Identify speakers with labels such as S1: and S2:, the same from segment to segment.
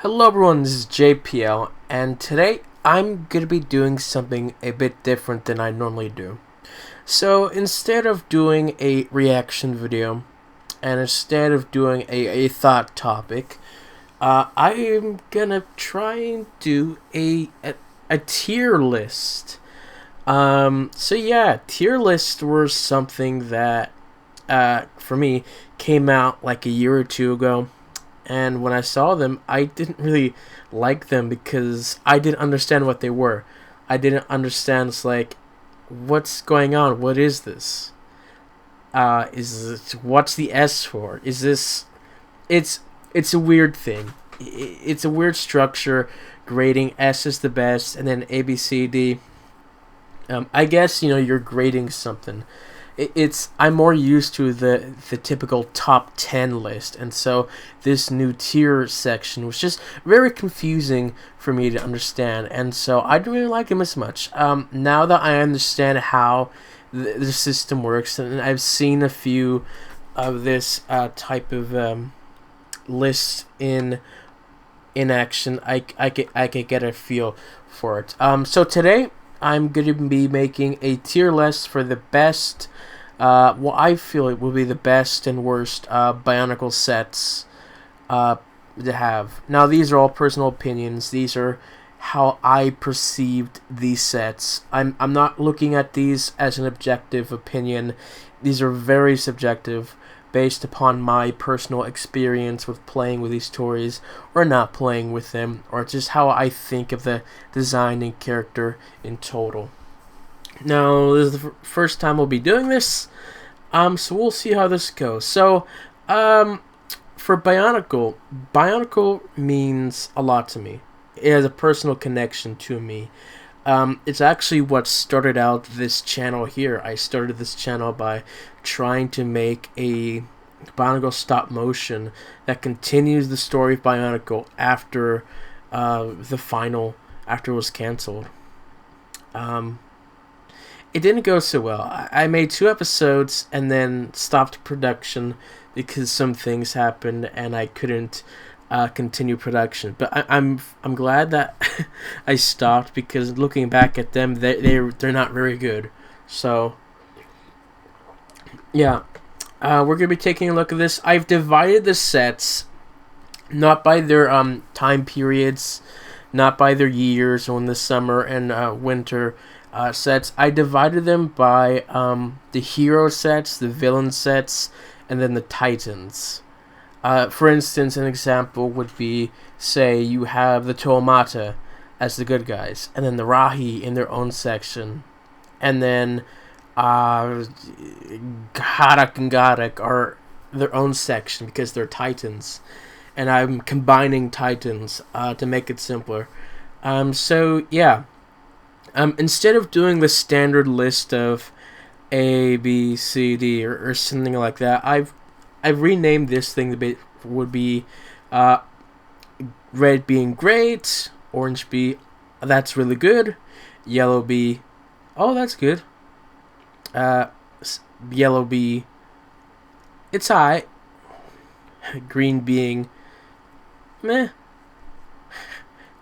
S1: Hello everyone, this is JPL, and today I'm going to be doing something a bit different than I normally do. So instead of doing a reaction video, and instead of doing a thought topic, I'm going to try and do a tier list. Tier lists were something that, for me, came out like a year or two ago. And when I saw them, I didn't really like them because I didn't understand what they were. I didn't understand. It's like, what's going on? What is this? What's the S for? Is this? It's a weird thing. It's a weird structure. Grading S is the best, and then A B C D. I guess you're grading something. I'm more used to the typical top 10 list, and so this new tier section was just very confusing for me to understand, and so I didn't really like them as much. Now that I understand how the system works, and I've seen a few of this type of lists in action, I could get a feel for it. So today I'm going to be making a tier list for the best, I feel it will be the best and worst Bionicle sets to have. Now, these are all personal opinions. These are how I perceived these sets. I'm not looking at these as an objective opinion. These are very subjective, based upon my personal experience with playing with these toys or not playing with them, or just how I think of the design and character in total. Now, this is the first time we'll be doing this, so we'll see how this goes. So, for Bionicle, Bionicle means a lot to me. It has a personal connection to me. It's actually what started out this channel here. I started this channel by trying to make a Bionicle stop motion that continues the story of Bionicle after after it was canceled. It didn't go so well. I made 2 episodes and then stopped production because some things happened and I couldn't continue production. But I'm glad that I stopped, because looking back at them, they're not very good. So yeah, we're gonna be taking a look at this. I've divided the sets not by their time periods, not by their years, or in the summer and winter sets. I divided them by the hero sets, the villain sets, and then the titans. For instance, an example would be, say, you have the Toamata as the good guys, and then the Rahi in their own section, and then Garak and Garak are their own section because they're titans. And I'm combining titans to make it simpler. Instead of doing the standard list of A, B, C, D, or something like that, I've renamed this thing. The would be red being great, orange be that's really good, yellow be oh that's good, yellow be it's high, green being meh,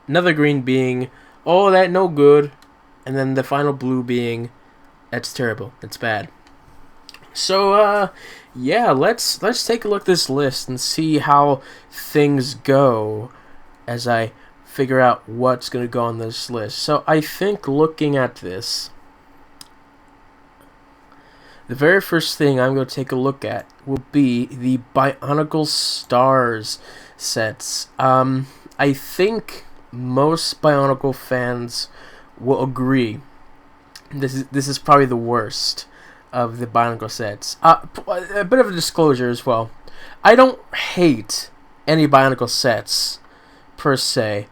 S1: another green being oh that no good, and then the final blue being that's terrible, that's bad. So let's take a look at this list and see how things go as I figure out what's going to go on this list. So I think, looking at this, the very first thing I'm going to take a look at will be the Bionicle Stars sets. I think most Bionicle fans will agree this is probably the worst of the Bionicle sets. A bit of a disclosure as well. I don't hate any Bionicle sets per se.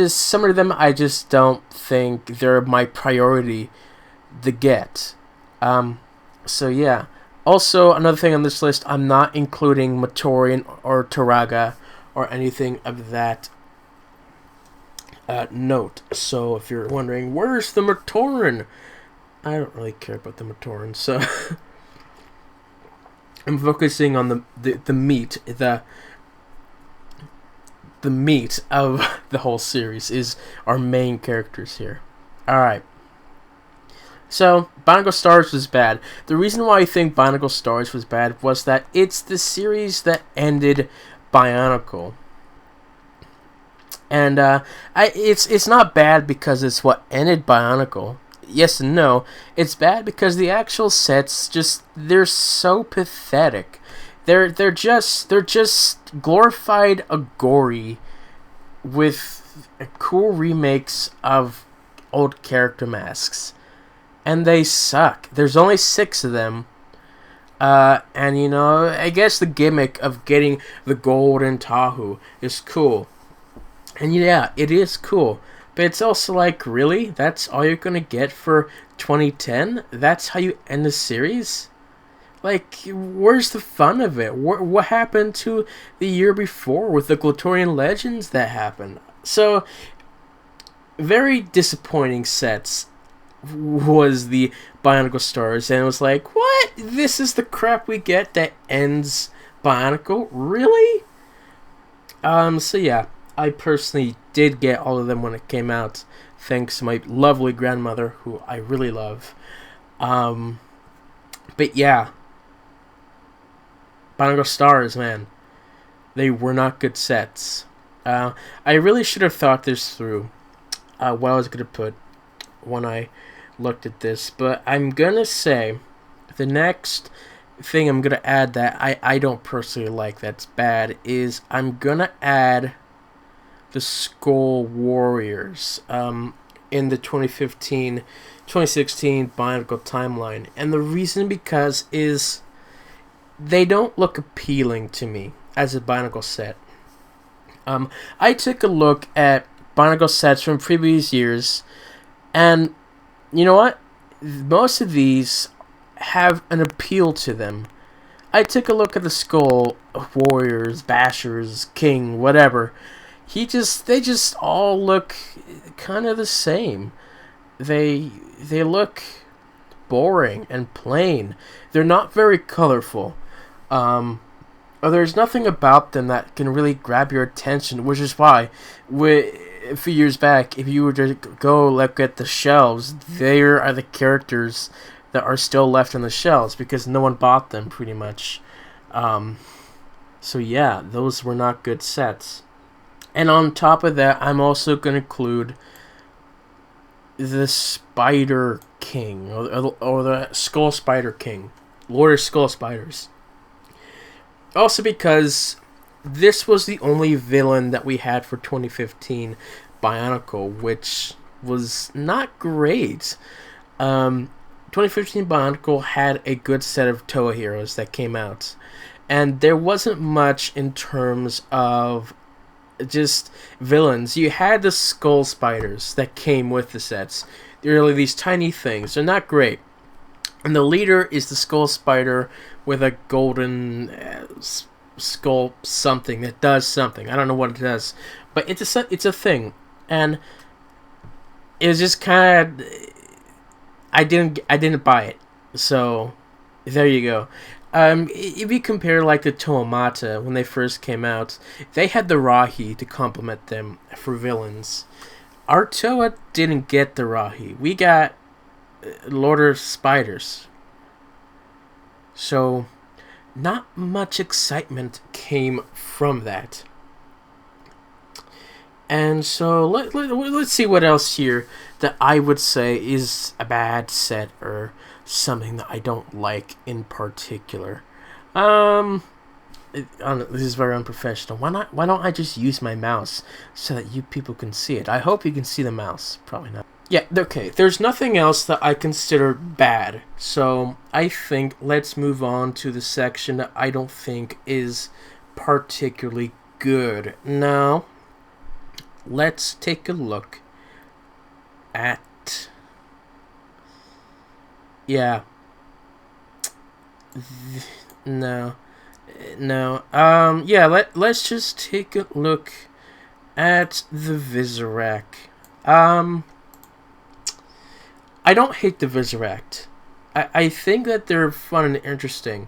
S1: Some of them I just don't think they're my priority to get. So yeah. Also, another thing on this list, I'm not including Matorian or Taraga or anything of that note. So if you're wondering, where's the Matorian? I don't really care about the Matoran, so I'm focusing on the meat, the meat of the whole series is our main characters here. Alright. So, Bionicle Stars was bad. The reason why I think Bionicle Stars was bad was that it's the series that ended Bionicle. And it's not bad because it's what ended Bionicle. Yes and no. It's bad because the actual sets they're so pathetic. They're just glorified Agori with cool remakes of old character masks. And they suck. There's only 6 of them. And you know, I guess the gimmick of getting the golden Tahu is cool. And yeah, it is cool. But it's also like, really? That's all you're gonna get for 2010? That's how you end the series? Like, where's the fun of it? What happened to the year before with the Glatorian Legends that happened? So, very disappointing sets was the Bionicle Stars, and it was like, what? This is the crap we get that ends Bionicle? Really? So yeah, I personally did get all of them when it came out, thanks to my lovely grandmother, who I really love. But yeah, Bionicle Stars, man, they were not good sets. I really should have thought this through, what I was going to put when I looked at this, but I'm going to say the next thing I'm going to add that I don't personally like that's bad is I'm going to add the Skull Warriors in the 2016 Bionicle timeline. And the reason because is they don't look appealing to me as a Bionicle set. I took a look at Bionicle sets from previous years, and you know what? Most of these have an appeal to them. I took a look at the Skull Warriors, Bashers, King, whatever. They just all look kind of the same. They look boring and plain. They're not very colorful. Or there's nothing about them that can really grab your attention, which is why, a few years back, if you were to go look at the shelves, there are the characters that are still left on the shelves because no one bought them, pretty much. So yeah, those were not good sets. And on top of that, I'm also going to include the Spider King, or the Skull Spider King, Lord of Skull Spiders. Also because this was the only villain that we had for 2015 Bionicle, which was not great. 2015 Bionicle had a good set of Toa heroes that came out, and there wasn't much in terms of just villains. You had the Skull Spiders that came with the sets. They're really these tiny things. They're not great. And the leader is the Skull Spider with a golden skull something that does something. I don't know what it does, but it's a thing. And it was just kind of, I didn't buy it. So there you go. If you compare like the Toamata when they first came out, they had the Rahi to complement them for villains. Our Toa didn't get the Rahi. We got Lord of Spiders. So not much excitement came from that. And so let's see what else here that I would say is a bad set or something that I don't like in particular. This is very unprofessional. Why don't I just use my mouse so that you people can see it? I hope you can see the mouse. Probably not. Yeah, okay. There's nothing else that I consider bad. So I think let's move on to the section that I don't think is particularly good. Now, let's take a look at... Yeah. No. Yeah, let's just take a look at the Vizirac. I don't hate the Vizirac. I think that they're fun and interesting.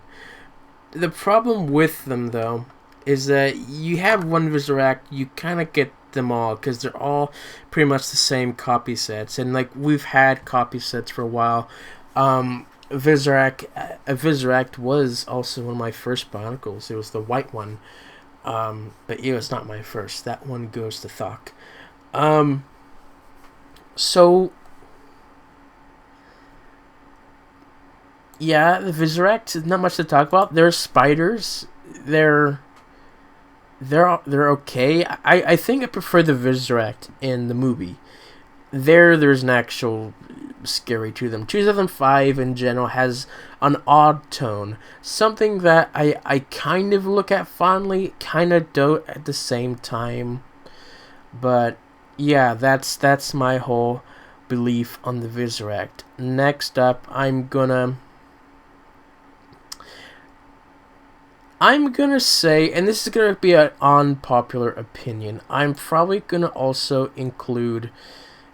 S1: The problem with them, though, is that you have one Viziract, you kind of get them all because they're all pretty much the same copy sets, and like we've had copy sets for a while. Viziract was also one of my first Bionicles. It was the white one, but it was not my first. That one goes to Thok. So yeah, the Viziract, not much to talk about. They're spiders. They're okay. I think I prefer the Viziract in the movie. There's an actual scary to them. 2005 in general has an odd tone. Something that I kind of look at fondly, kind of don't at the same time. But yeah, that's my whole belief on the Viziract. Next up, I'm gonna say, and this is gonna be an unpopular opinion, I'm probably gonna also include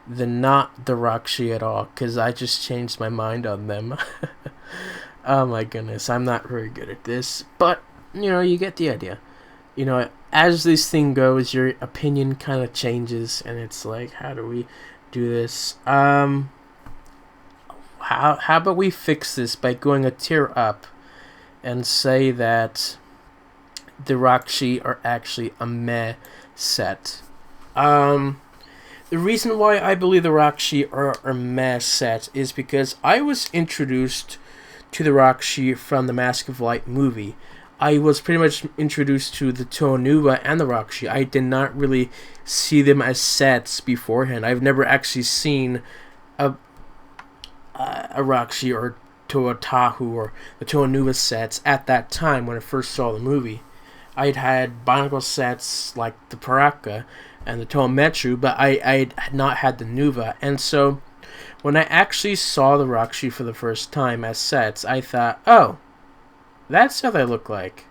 S1: not the Rakshi at all, because I just changed my mind on them. Oh my goodness, I'm not very good at this, but you get the idea. As this thing goes, your opinion kind of changes, and it's like, how do we do this? How about we fix this by going a tier up and say that the Rakshi are actually a meh set. The reason why I believe the Rakshi are a meh set is because I was introduced to the Rakshi from the Mask of Light movie. I was pretty much introduced to the Tonuva and the Rakshi. I did not really see them as sets beforehand. I've never actually seen a Rakshi or Toatahu or the Tonuva sets at that time when I first saw the movie. I'd had Bionicle sets like the Paraka and the Toametru, but I had not had the Nuva. And so when I actually saw the Rakshi for the first time as sets, I thought, oh, that's how they look like.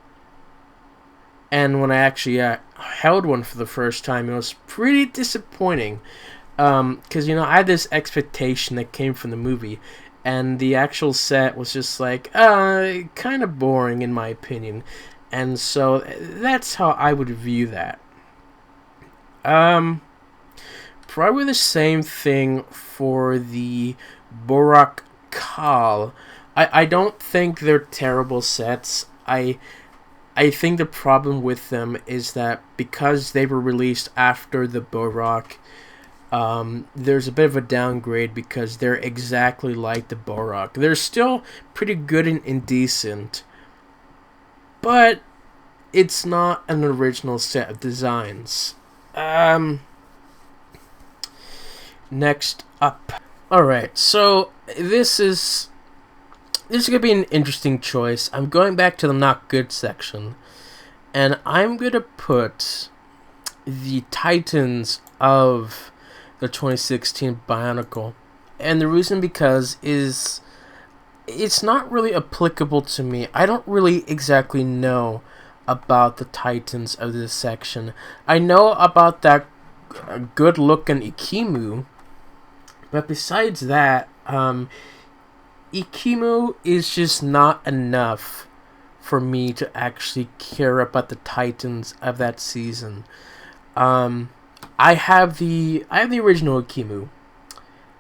S1: And when I actually held one for the first time, it was pretty disappointing. Because, I had this expectation that came from the movie. And the actual set was just like, kind of boring in my opinion. And so that's how I would view that. Probably the same thing for the Borak Kal. I don't think they're terrible sets. I think the problem with them is that because they were released after the Borak, there's a bit of a downgrade because they're exactly like the Borak. They're still pretty good and decent, but it's not an original set of designs. Next up. Alright, so this is going to be an interesting choice. I'm going back to the not good section, and I'm going to put the Titans of the 2016 Bionicle. And the reason because is it's not really applicable to me. I don't really exactly know about the Titans of this section. I know about that good-looking Ikimu, but besides that, Ikimu is just not enough for me to actually care about the Titans of that season. I have the original Ikimu.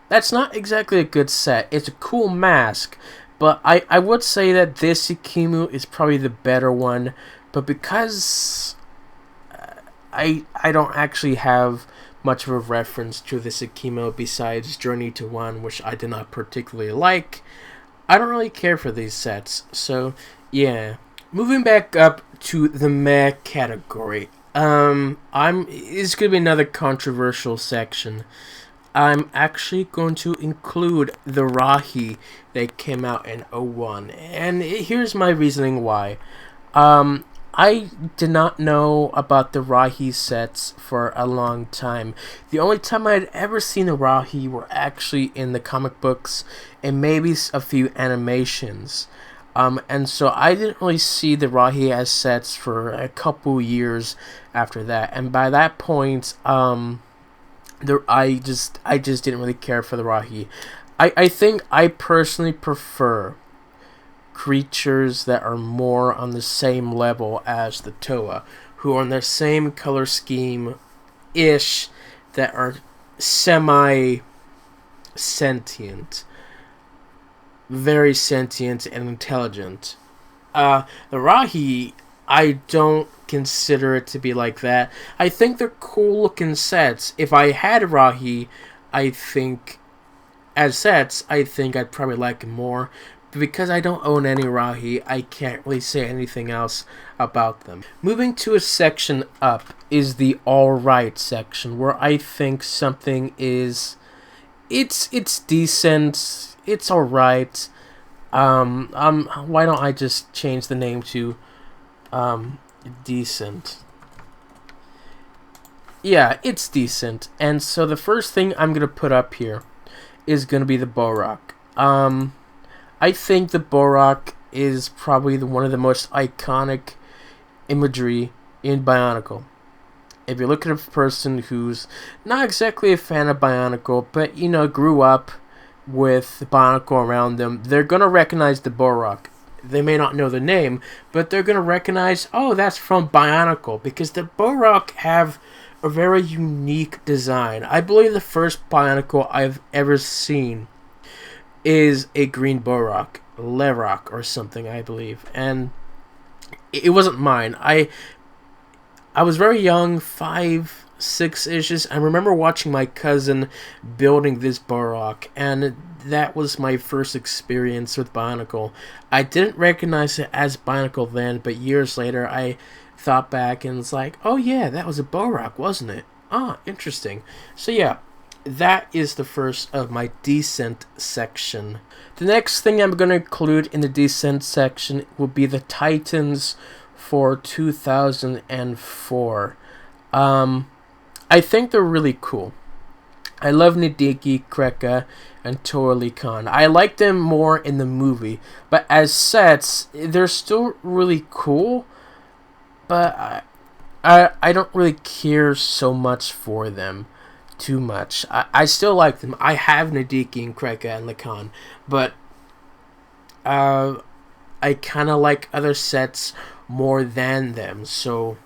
S1: That's not exactly a good set. It's a cool mask, but I would say that this Ikimu is probably the better one. But because I don't actually have much of a reference to this Ikimu besides Journey to One, which I did not particularly like, I don't really care for these sets. So yeah, moving back up to the meh category. It's gonna be another controversial section. I'm actually going to include the Rahi that came out in 01, and here's my reasoning why. I did not know about the Rahi sets for a long time. The only time I had ever seen the Rahi were actually in the comic books and maybe a few animations. And so I didn't really see the Rahi as sets for a couple years after that. And by that point, I just didn't really care for the Rahi. I think I personally prefer creatures that are more on the same level as the Toa, who are on the same color scheme-ish, that are semi-sentient. Very sentient and intelligent. The Rahi, I don't consider it to be like that. I think they're cool looking sets. If I had Rahi, I think, as sets, I think I'd probably like them more. But because I don't own any Rahi, I can't really say anything else about them. Moving to a section up is the alright section, where I think something is... It's decent, it's alright. Why don't I just change the name to decent? Yeah, it's decent. And so the first thing I'm gonna put up here is gonna be the Borak. I think the Borak is probably one of the most iconic imagery in Bionicle. If you're looking at a person who's not exactly a fan of Bionicle, but grew up with Bionicle around them, they're gonna recognize the Borak. They may not know the name, but they're gonna recognize, oh, that's from Bionicle, because the Borak have a very unique design. I believe the first Bionicle I've ever seen is a green Borak, Lerok or something, I believe, and it wasn't mine. I was very young, 5, 6-ish. I remember watching my cousin building this Borak, and that was my first experience with Bionicle. I didn't recognize it as Bionicle then, but years later I thought back and was like, oh yeah, that was a Borak, wasn't it? Ah, interesting. So yeah, that is the first of my decent section. The next thing I'm going to include in the decent section will be the Titans for 2004. I think they're really cool. I love Nadiki, Kreka, and Torli Khan. I like them more in the movie, but as sets, they're still really cool, but I don't really care so much for them too much. I still like them. I have Nadiki and Kreka and Lacan, but I kind of like other sets more than them, so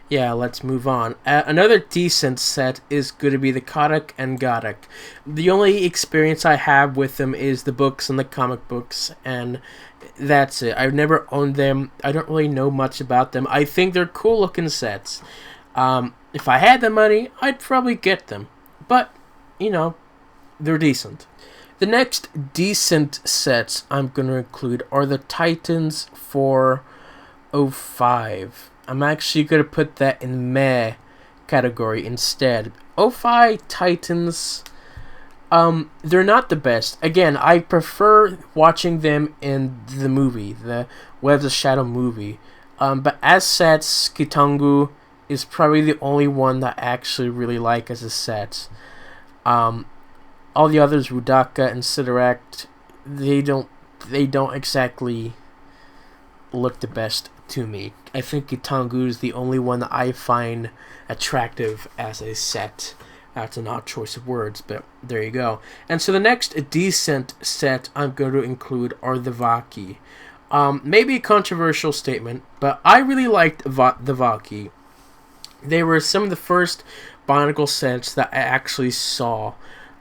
S1: yeah, let's move on. Another decent set is going to be the Kodak and Godak. The only experience I have with them is the books and the comic books, and that's it. I've never owned them. I don't really know much about them. I think they're cool looking sets. If I had the money, I'd probably get them. But, they're decent. The next decent sets I'm going to include are the Titans for 05. I'm actually going to put that in meh category instead. 05 Titans, they're not the best. Again, I prefer watching them in the movie, the Webs of Shadow movie. But as sets, Kitangu is probably the only one that I actually really like as a set. All the others, Rudaka and Sidorak, they don't exactly look the best to me. I think Kitangu is the only one that I find attractive as a set. That's an odd choice of words, but there you go. And so the next decent set I'm going to include are the Vaki. Maybe a controversial statement, but I really liked the Vaki. They were some of the first Bionicle sets that I actually saw.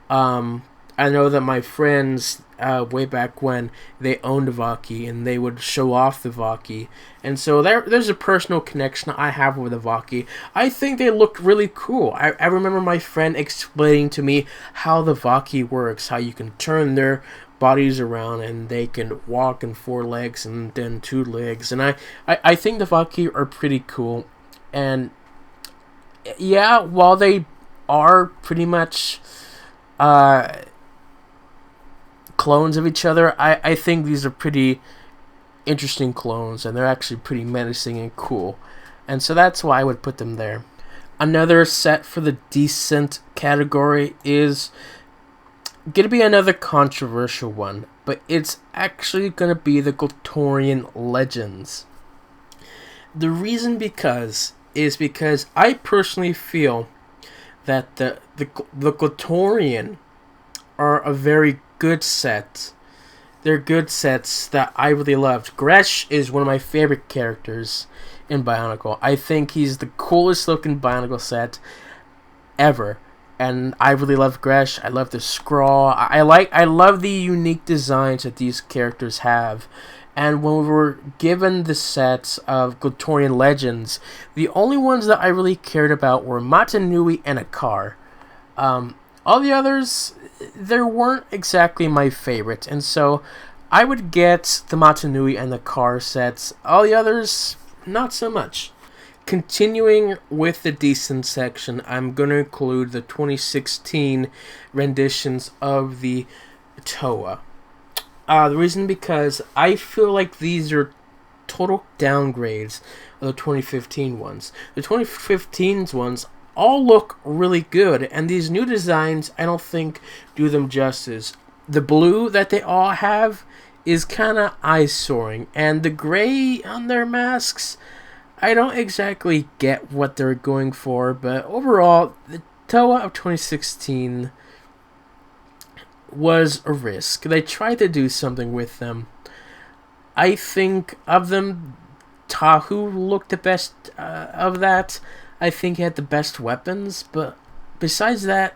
S1: I know that my friends, way back when, they owned a Vaki, and they would show off the Vaki. And so there's a personal connection I have with the Vaki. I think they look really cool. I remember my friend explaining to me how the Vaki works, how you can turn their bodies around, and they can walk in 4 legs and then 2 legs. And I think the Vaki are pretty cool. And yeah, while they are pretty much clones of each other, I think these are pretty interesting clones, and they're actually pretty menacing and cool, and so that's why I would put them there. Another set for the decent category is gonna be another controversial one, but it's actually gonna be the Glotorian Legends. The reason is because I personally feel that the Glotorian are a very good set. they're good sets that I really loved. Gresh is one of my favorite characters in Bionicle. I think he's the coolest looking Bionicle set ever. And I really love Gresh. I love the scrawl. I love the unique designs that these characters have. And when we were given the sets of Glatorian Legends, the only ones that I really cared about were Matanui and Akar. All the others, they weren't exactly my favorite, and so I would get the Matanui and the Akar sets. All the others, not so much. Continuing with the decent section, I'm going to include the 2016 renditions of the Toa. The reason because I feel like these are total downgrades of the 2015 ones. The 2015 ones all look really good, and these new designs I don't think do them justice. The blue that they all have is kind of eye-soaring, and the gray on their masks, I don't exactly get what they're going for, but overall, the Toa of 2016 was a risk. They tried to do something with them. I think of them, Tahu looked the best of that. I think he had the best weapons, but besides that,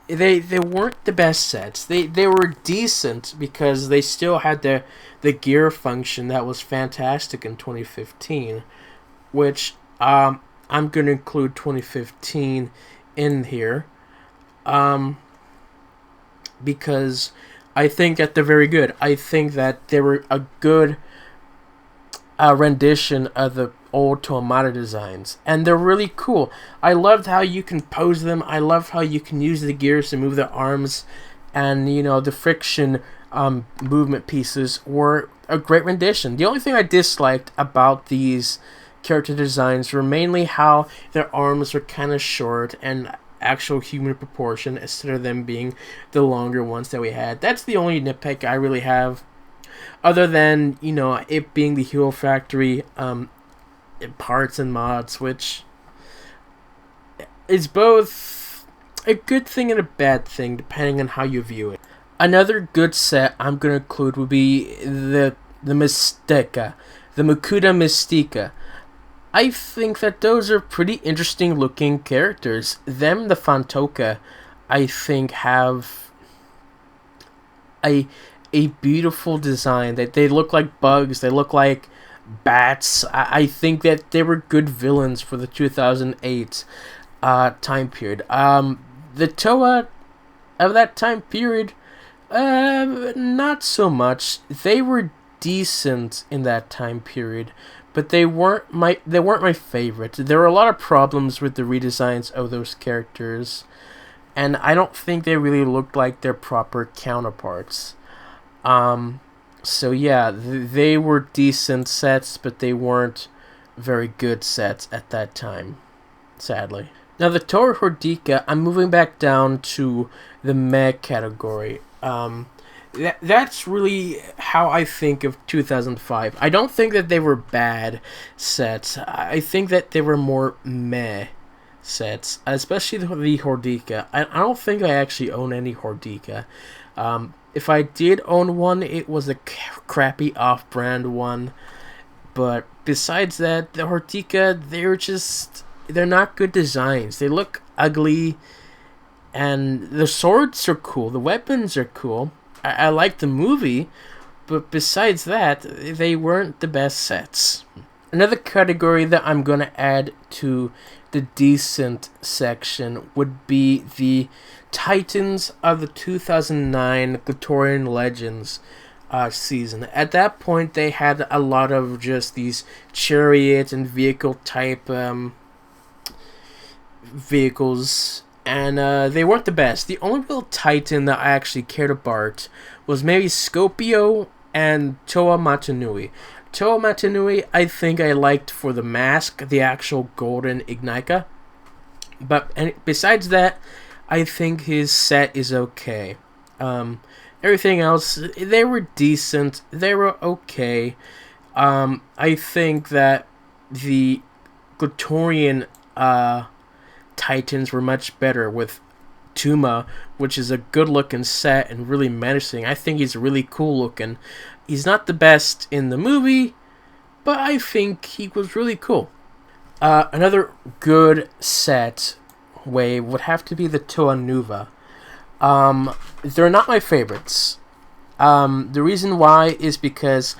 S1: they weren't the best sets. They were decent because they still had the gear function that was fantastic in 2015, which I'm going to include 2015 in here, because I think that they're very good. I think that they were a good rendition of the old Toamata designs, and they're really cool. I loved how you can pose them. I love how you can use the gears to move their arms, and the friction movement pieces were a great rendition. The only thing I disliked about these character designs were mainly how their arms are kind of short and actual human proportion instead of them being the longer ones that we had. That's the only nitpick I really have, other than it being the Hero Factory parts and mods, which is both a good thing and a bad thing depending on how you view it. Another good set I'm going to include would be the Mystica, the Makuta Mystica. I think that those are pretty interesting looking characters. Them, the Fantoka, I think have a beautiful design. That they look like bugs, they look like bats. I think that they were good villains for the 2008 time period. The Toa of that time period, not so much. They were decent in that time period, but they weren't my favorite. There were a lot of problems with the redesigns of those characters, and I don't think they really looked like their proper counterparts. So yeah, they were decent sets, but they weren't very good sets at that time, sadly. Now the Toa Hordika, I'm moving back down to the meh category. That's really how I think of 2005. I don't think that they were bad sets. I think that they were more meh sets, especially the Hordika. I don't think I actually own any Hordika. If I did own one, it was a crappy off-brand one. But besides that, the Hordika, they're not good designs. They look ugly, and the swords are cool. The weapons are cool. I like the movie, but besides that, they weren't the best sets. Another category that I'm going to add to the decent section would be the Titans of the 2009 Glatorian Legends season. At that point, they had a lot of just these chariot and vehicle type vehicles, and they weren't the best. The only real Titan that I actually cared about was maybe Scopio and Toa Matanui. Toa Matanui, I think I liked for the mask, the actual golden Ignika. But besides that, I think his set is okay. Everything else, they were decent. They were okay. I think that the Glatorian Titans were much better with Tuma, which is a good looking set and really menacing. I think he's really cool looking. He's not the best in the movie, but I think he was really cool. Another good set wave would have to be the Toa Nuva. They're not my favorites. The reason why is because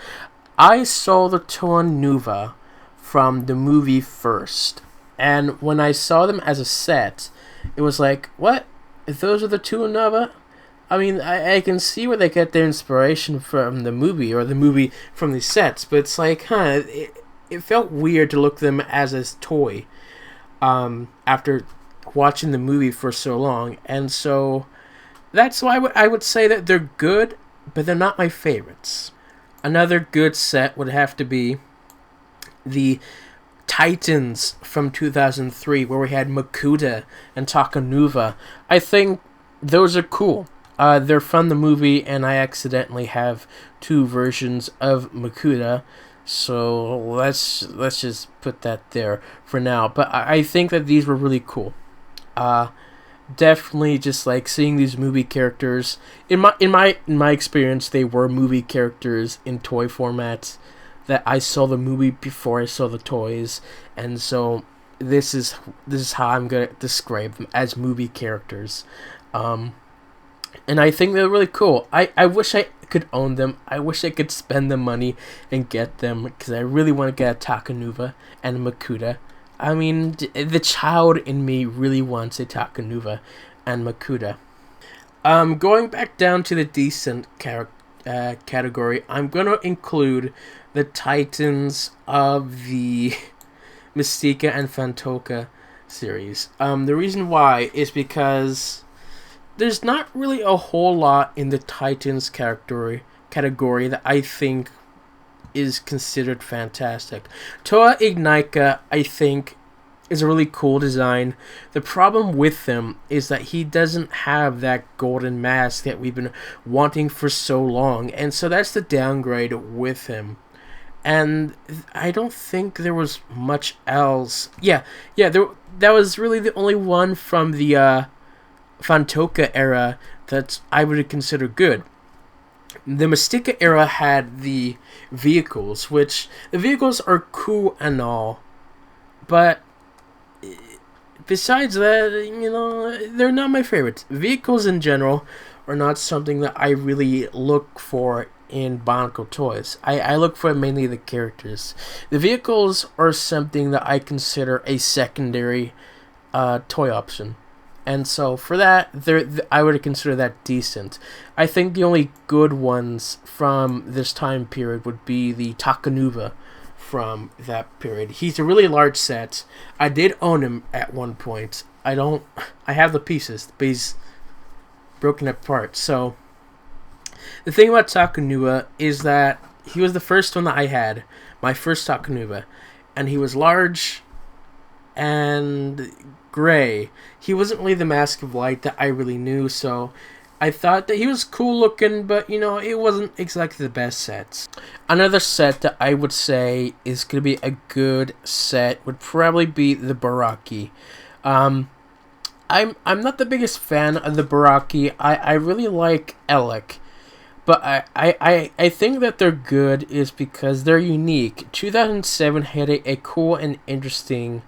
S1: I saw the Toa Nuva from the movie first. And when I saw them as a set, it was like, what? Those are the Toa Nuva? I mean, I can see where they get their inspiration from the movie, or the movie from the sets, but it's like, it felt weird to look them as a toy after watching the movie for so long. And so that's why I would say that they're good, but they're not my favorites. Another good set would have to be the Titans from 2003, where we had Makuta and Takanuva. I think those are cool. They're from the movie, and I accidentally have two versions of Makuta, so let's just put that there for now. But I think that these were really cool. Definitely, just like seeing these movie characters. In my experience, they were movie characters in toy formats. That I saw the movie before I saw the toys, and so this is how I'm gonna describe them, as movie characters. And I think they're really cool. I wish I could own them. I wish I could spend the money and get them, because I really want to get a Takanuva and a Makuta. I mean, the child in me really wants a Takanuva and Makuta. Going back down to the decent category, I'm going to include the Titans of the Mystica and Fantoka series. The reason why is because there's not really a whole lot in the Titans category that I think is considered fantastic. Toa Ignika, I think, is a really cool design. The problem with him is that he doesn't have that golden mask that we've been wanting for so long, and so that's the downgrade with him. And I don't think there was much else. Yeah, that was really the only one from the Fantoka era that I would consider good. The Mystica era had the vehicles, which the vehicles are cool and all, but besides that, they're not my favorites. Vehicles in general are not something that I really look for in Bionicle toys. I look for mainly the characters. The vehicles are something that I consider a secondary toy option. And so for that, I would consider that decent. I think the only good ones from this time period would be the Takanuva from that period. He's a really large set. I did own him at one point. I have the pieces, but he's broken apart. So the thing about Takanuva is that he was the first one that I had, my first Takanuva, and he was large and gray. He wasn't really the Mask of Light that I really knew, so I thought that he was cool looking, but it wasn't exactly the best sets. Another set that I would say is going to be a good set would probably be the Baraki. I'm not the biggest fan of the Baraki. I really like Elec, but I think that they're good is because they're unique. 2007 had a cool and interesting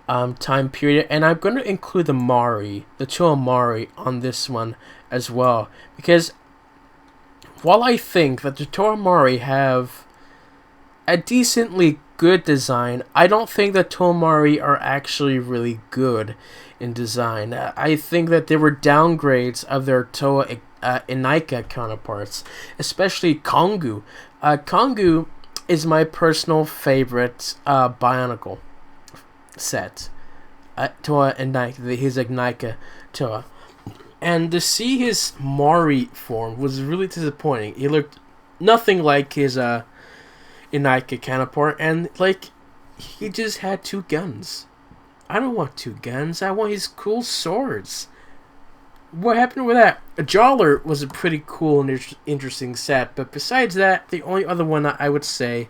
S1: time period, and I'm going to include the Toa Mari on this one as well, because while I think that the Toa Mari have a decently good design, I don't think that Toa Mari are actually really good in design. I think that they were downgrades of their Toa Ignika counterparts, especially Kongu. Kongu is my personal favorite Bionicle set. Toa Ignika, his Ignika Toa. And to see his Mari form was really disappointing. He looked nothing like his Ignika counterpart, and he just had two guns. I don't want two guns. I want his cool swords. What happened with that? A Jawler was a pretty cool and interesting set, but besides that, the only other one that I would say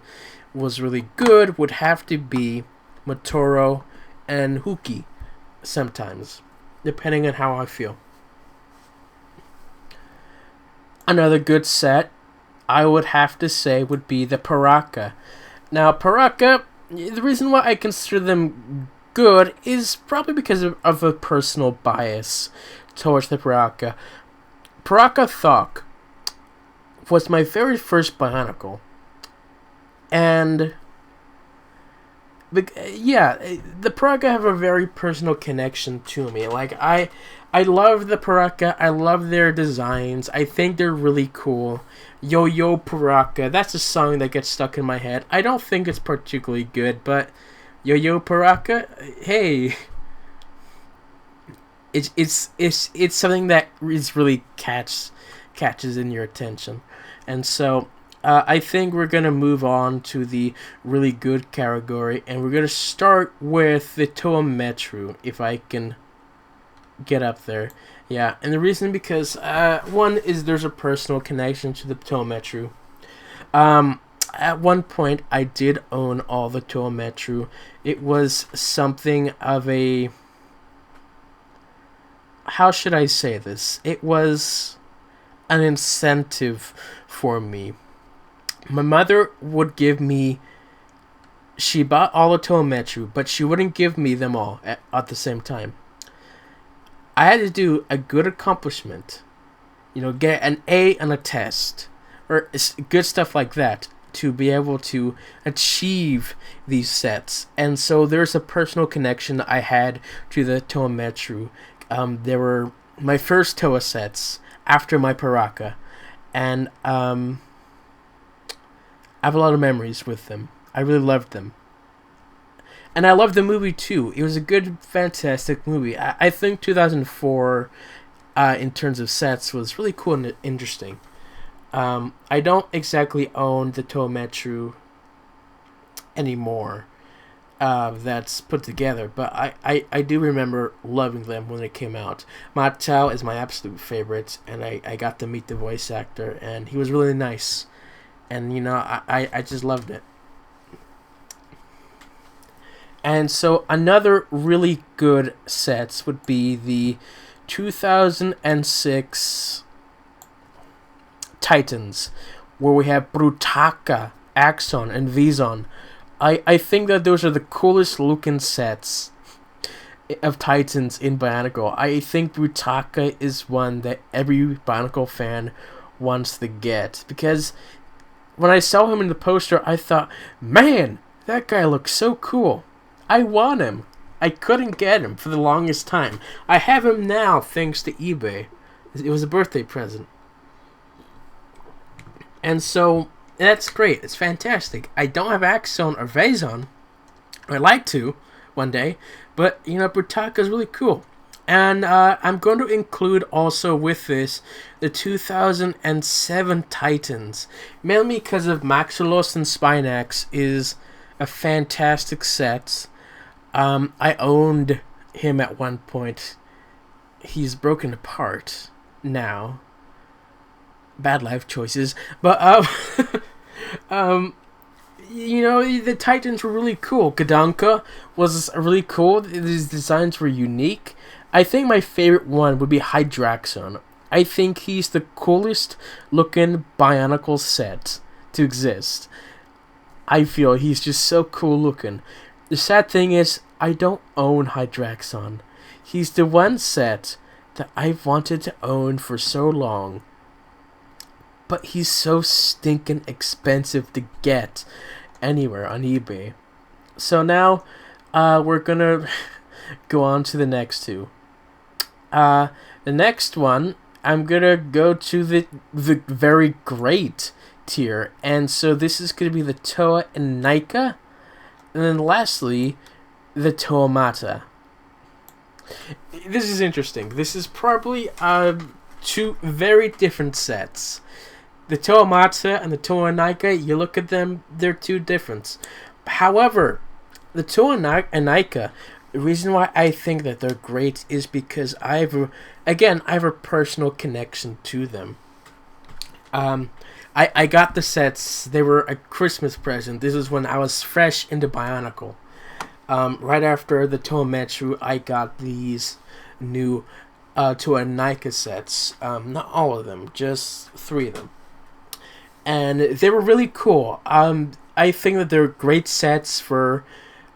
S1: was really good would have to be Motoro and Huki sometimes. depending on how I feel. Another good set, I would have to say, would be the Paraka. Now, Paraka, the reason why I consider them good is probably because of a personal bias towards the Paraka. Paraka Thok was my very first Bionicle. And yeah, the Paraka have a very personal connection to me. Like, I love the Paraka. I love their designs. I think they're really cool. Yo Yo Paraka, that's a song that gets stuck in my head. I don't think it's particularly good, but Yo Yo Paraka, hey, it's something that is really catches in your attention. And so I think we're gonna move on to the really good category, and we're gonna start with the Toa Metru, if I can get up there. Yeah, and the reason because one is there's a personal connection to the Toa Metru. At one point, I did own all the Toa Metru. It was something of a, how should I say this? It was an incentive for me. My mother would give me, she bought all the Toa Metru, but she wouldn't give me them all at the same time. I had to do a good accomplishment, get an A on a test, or good stuff like that, to be able to achieve these sets. And so there's a personal connection I had to the Toa Metru. They were my first Toa sets after my Paraka, and I have a lot of memories with them. I really loved them. And I loved the movie too. It was a good, fantastic movie. I think 2004, in terms of sets, was really cool and interesting. I don't exactly own the Toa Metru anymore. That's put together, but I do remember loving them when it came out. Ma Chao is my absolute favorite, and I got to meet the voice actor, and he was really nice. And I just loved it. And so another really good sets would be the 2006 Titans, where we have Brutaka, Axon, and Vizon. I think that those are the coolest looking sets of Titans in Bionicle. I think Brutaka is one that every Bionicle fan wants to get, because when I saw him in the poster, I thought, man, that guy looks so cool. I want him. I couldn't get him for the longest time. I have him now thanks to eBay. It was a birthday present. And so, that's great. It's fantastic. I don't have Axon or Vazon. I'd like to one day. But, Brutaka is really cool. And I'm going to include also with this the 2007 Titans. Mainly because of Maxilos and Spinax is a fantastic set. I owned him at one point. He's broken apart now. Bad life choices. But, the Titans were really cool. Gadanka was really cool. His designs were unique. I think my favorite one would be Hydraxon. I think he's the coolest looking Bionicle set to exist. I feel he's just so cool looking. The sad thing is, I don't own Hydraxon. He's the one set that I've wanted to own for so long. But he's so stinking expensive to get anywhere on eBay. So now, we're gonna go on to the next two. The next one, I'm gonna go to the very great tier. And so this is gonna be the Toa and Nika. And then lastly, the Toa Mata. This is interesting. This is probably two very different sets. The Toa Mata and the Toa Nika, you look at them, they're two different. However, the Toa and Nika, the reason why I think that they're great is because I have a personal connection to them. I got the sets. They were a Christmas present. This is when I was fresh into Bionicle. Right after the Tometsu, I got these new Bionicle sets. Not all of them, just 3 of them. And they were really cool. I think that they're great sets for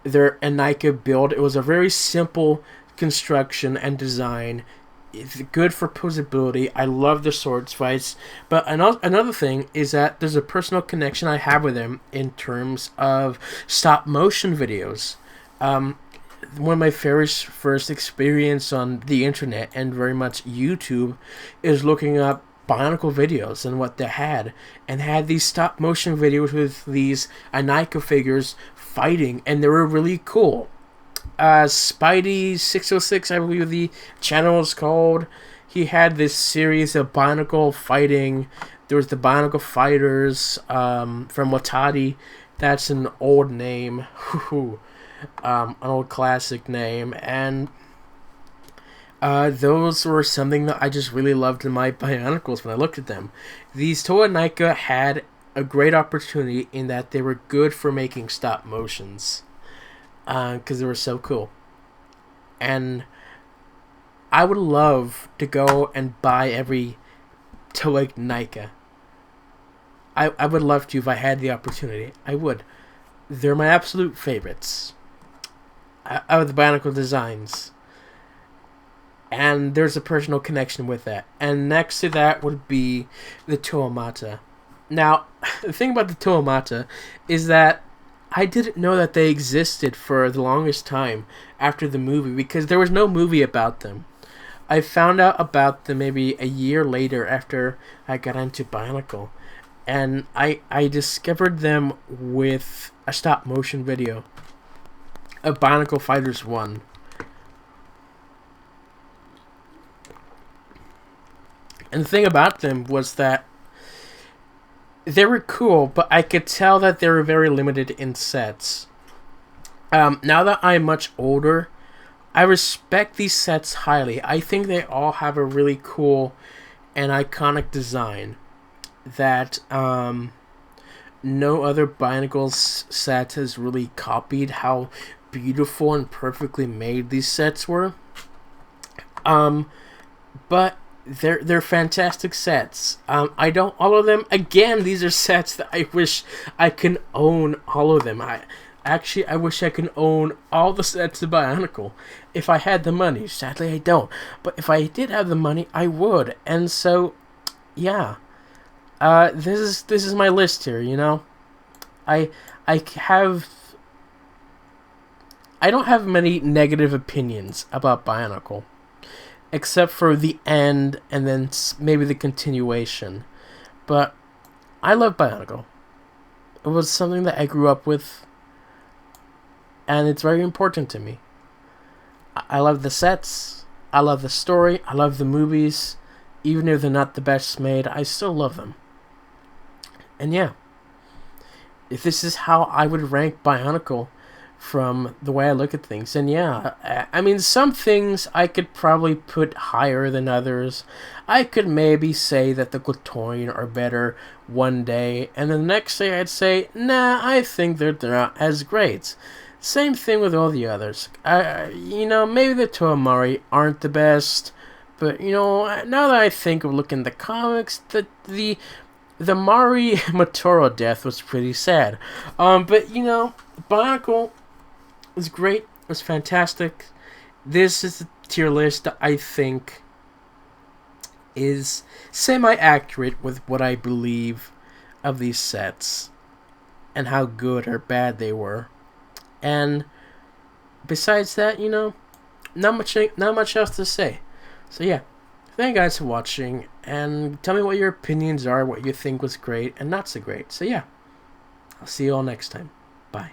S1: their Bionicle build. It was a very simple construction and design. It's good for posability. I love the swords fights. But another thing is that there's a personal connection I have with them in terms of stop motion videos. One of my first experience on the internet and very much YouTube is looking up Bionicle videos and what they had, and had these stop motion videos with these Bionicle figures fighting, and they were really cool. Spidey 606, I believe the channel is called. He had this series of Bionicle fighting. There was the Bionicle Fighters from Watati. That's an old name. An old classic name. And those were something that I just really loved in my Bionicles when I looked at them. These Bionicle had a great opportunity in that they were good for making stop motions. Because they were so cool. And I would love to go and buy every Bionicle. I would love to if I had the opportunity. I would. They're my absolute favorites out of the Bionicle designs. And there's a personal connection with that. And next to that would be the Toamata. Now, the thing about the Toamata is that I didn't know that they existed for the longest time after the movie, because there was no movie about them. I found out about them maybe a year later after I got into Bionicle. And I discovered them with a stop motion video of Bionicle Fighters 1. And the thing about them was that they were cool, but I could tell that they were very limited in sets. Now that I'm much older, I respect these sets highly. I think they all have a really cool and iconic design that no other Bionicle set has really copied how beautiful and perfectly made these sets were. But they're fantastic sets. I don't all of them. Again, these are sets that I wish I could own all of them. I wish I could own all the sets of Bionicle if I had the money. Sadly, I don't. But if I did have the money, I would. And so, yeah. This is my list here. You know, I don't have many negative opinions about Bionicle, except for the end and then maybe the continuation. But I love Bionicle. It was something that I grew up with, and it's very important to me. I love the sets, I love the story, I love the movies. Even if they're not the best made, I still love them. And yeah, if this is how I would rank Bionicle from the way I look at things, and yeah, I mean, some things I could probably put higher than others. I could maybe say that the Glatorian are better one day, and the next day I'd say, nah, I think they're not as great. Same thing with all the others. Maybe the Toamari aren't the best, but now that I think of looking at the comics, the Mari Matoro death was pretty sad. But Bionicle was great. It was fantastic. This is a tier list that I think is semi-accurate with what I believe of these sets and how good or bad they were. And besides that, not much else to say. So yeah, thank you guys for watching, and tell me what your opinions are, what you think was great and not so great. So yeah, I'll see you all next time. Bye.